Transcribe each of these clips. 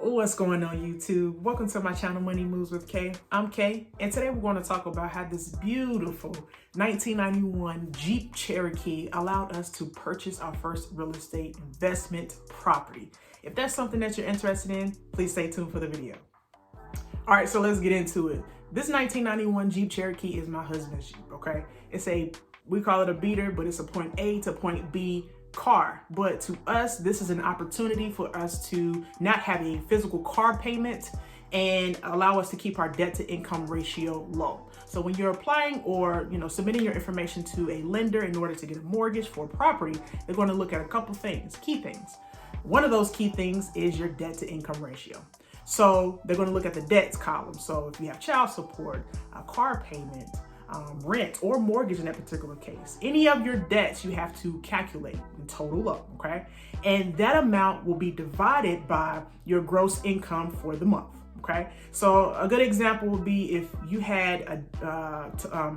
What's going on YouTube? Welcome to my channel Money Moves with Kay. I'm Kay, and today we're going to talk about how this beautiful 1991 Jeep Cherokee allowed us to purchase our first real estate investment property. If that's something that you're interested in, please stay tuned for the video. All right, so let's get into it. This 1991 Jeep Cherokee is my husband's Jeep, okay? We call it a beater, but it's a point A to point B car. But to us, this is an opportunity for us to not have a physical car payment and allow us to keep our debt to income ratio low. So when you're applying or submitting your information to a lender in order to get a mortgage for a property, they're going to look at a couple things, key things. One of those key things is your debt to income ratio. So they're going to look at the debts column. So if you have child support, a car payment, rent or mortgage in that particular case, any of your debts you have to calculate and total up, okay? And that amount will be divided by your gross income for the month, okay? So a good example would be if you had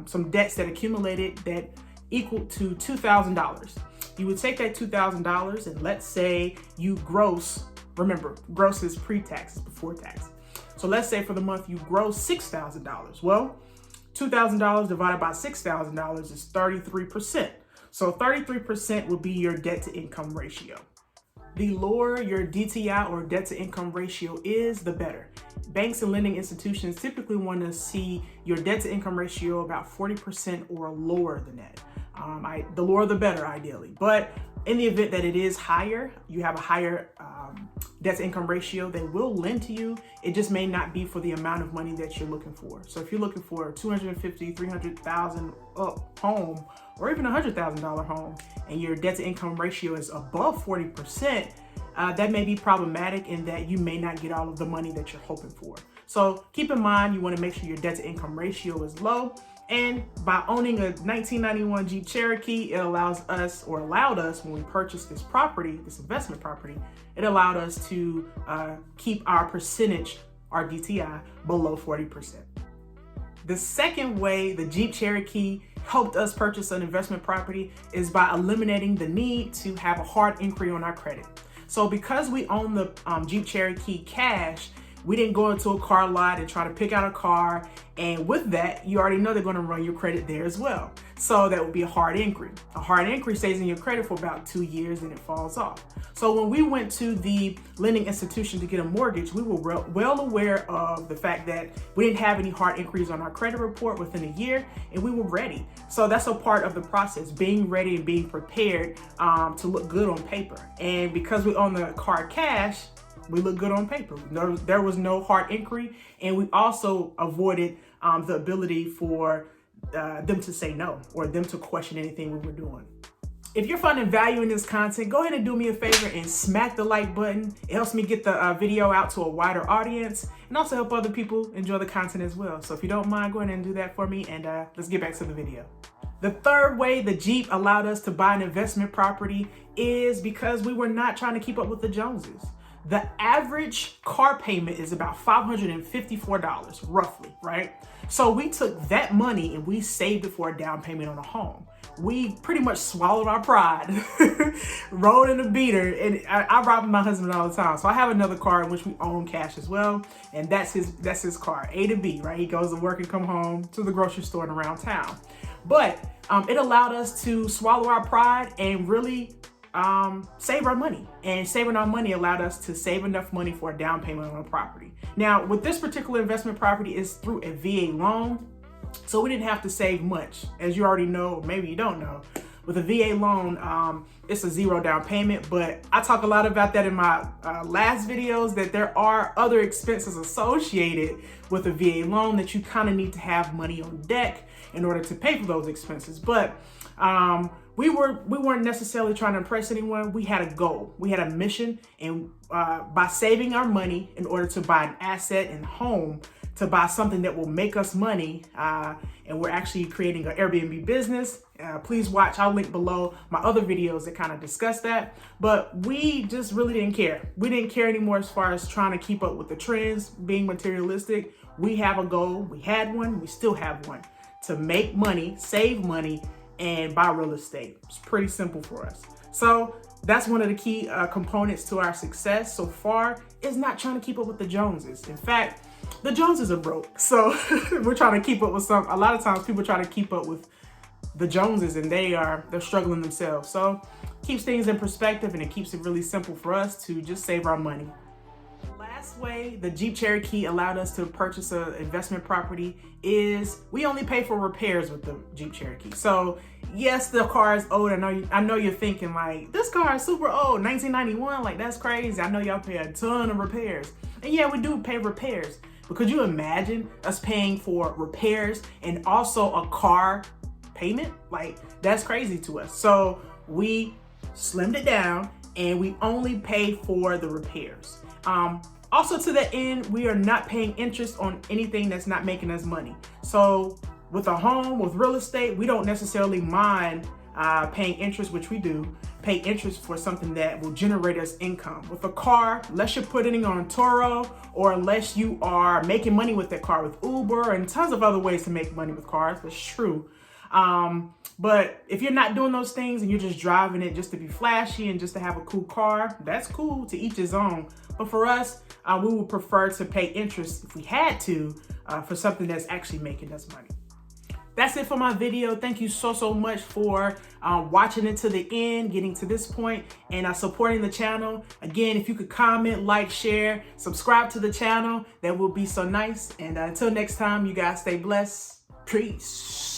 some debts that accumulated that equal to $2,000. You would take that $2,000 and let's say you gross, remember, gross is pre-tax, before tax. So let's say for the month you gross $6,000. Well, $2,000 divided by $6,000 is 33%. So 33% would be your debt to income ratio. The lower your DTI or debt to income ratio is, the better. Banks and lending institutions typically want to see your debt to income ratio about 40% or lower than that. The lower the better, ideally. But in the event that it is higher, you have a higher debt to income ratio, they will lend to you. It just may not be for the amount of money that you're looking for. So if you're looking for a $250,000, $300,000 home, or even $100,000 home, and your debt to income ratio is above 40%, that may be problematic in that you may not get all of the money that you're hoping for. So keep in mind, you want to make sure your debt to income ratio is low. And by owning a 1991 Jeep Cherokee, it allowed us when we purchased this property, this investment property, it allowed us to keep our percentage, our DTI, below 40%. The second way the Jeep Cherokee helped us purchase an investment property is by eliminating the need to have a hard inquiry on our credit. So because we own the Jeep Cherokee cash, we didn't go into a car lot and try to pick out a car. And with that, you already know they're going to run your credit there as well. So that would be a hard inquiry. A hard inquiry stays in your credit for about 2 years and it falls off. So when we went to the lending institution to get a mortgage, we were well aware of the fact that we didn't have any hard inquiries on our credit report within a year, and we were ready. So that's a part of the process, being ready and being prepared to look good on paper. And because we own the car cash, we look good on paper. There was no hard inquiry, and we also avoided the ability for them to say no or them to question anything we were doing. If you're finding value in this content, go ahead and do me a favor and smack the like button. It helps me get the video out to a wider audience and also help other people enjoy the content as well. So if you don't mind, go ahead and do that for me, and let's get back to the video. The third way the Jeep allowed us to buy an investment property is because we were not trying to keep up with the Joneses. The average car payment is about $554, roughly, right? So we took that money and we saved it for a down payment on a home. We pretty much swallowed our pride, rode in a beater, and I ride with my husband all the time. So I have another car in which we own cash as well, and that's his car, A to B, right? He goes to work and come home to the grocery store and around town. But it allowed us to swallow our pride and really save our money, and saving our money allowed us to save enough money for a down payment on a property. Now, with this particular investment property, is through a VA loan, so we didn't have to save much. As you already know, maybe you don't know, with a VA loan, it's a zero down payment, but I talk a lot about that in my last videos, that there are other expenses associated with a VA loan that you kind of need to have money on deck in order to pay for those expenses. But we weren't necessarily trying to impress anyone. We had a goal, we had a mission, and by saving our money in order to buy an asset and home, to buy something that will make us money, and we're actually creating an Airbnb business. Please watch, I'll link below my other videos that kind of discuss that. But we just really didn't care. We didn't care anymore as far as trying to keep up with the trends, being materialistic. We have a goal, we had one, we still have one, to make money, save money, and buy real estate. It's pretty simple for us. So that's one of the key components to our success so far, is not trying to keep up with the Joneses. In fact, the Joneses are broke. So we're trying to keep up with a lot of times people try to keep up with the Joneses and they're struggling themselves. So keeps things in perspective and it keeps it really simple for us to just save our money. Last way the Jeep Cherokee allowed us to purchase an investment property is we only pay for repairs with the Jeep Cherokee. So yes, the car is old. I know you're thinking like, this car is super old, 1991, like that's crazy. I know y'all pay a ton of repairs. And yeah, we do pay repairs. But could you imagine us paying for repairs and also a car payment? Like that's crazy to us. So we slimmed it down and we only pay for the repairs. Also to that end, we are not paying interest on anything that's not making us money. So with a home, with real estate, we don't necessarily mind paying interest, which we do, pay interest for something that will generate us income. With a car, unless you're putting it on Turo or unless you are making money with that car with Uber and tons of other ways to make money with cars, that's true. But if you're not doing those things and you're just driving it just to be flashy and just to have a cool car, that's cool, to each his own. But for us, we would prefer to pay interest if we had to for something that's actually making us money. That's it for my video. Thank you so much for watching it to the end, getting to this point, and supporting the channel. Again, if you could comment, like, share, subscribe to the channel, that would be so nice. And until next time, you guys stay blessed. Peace.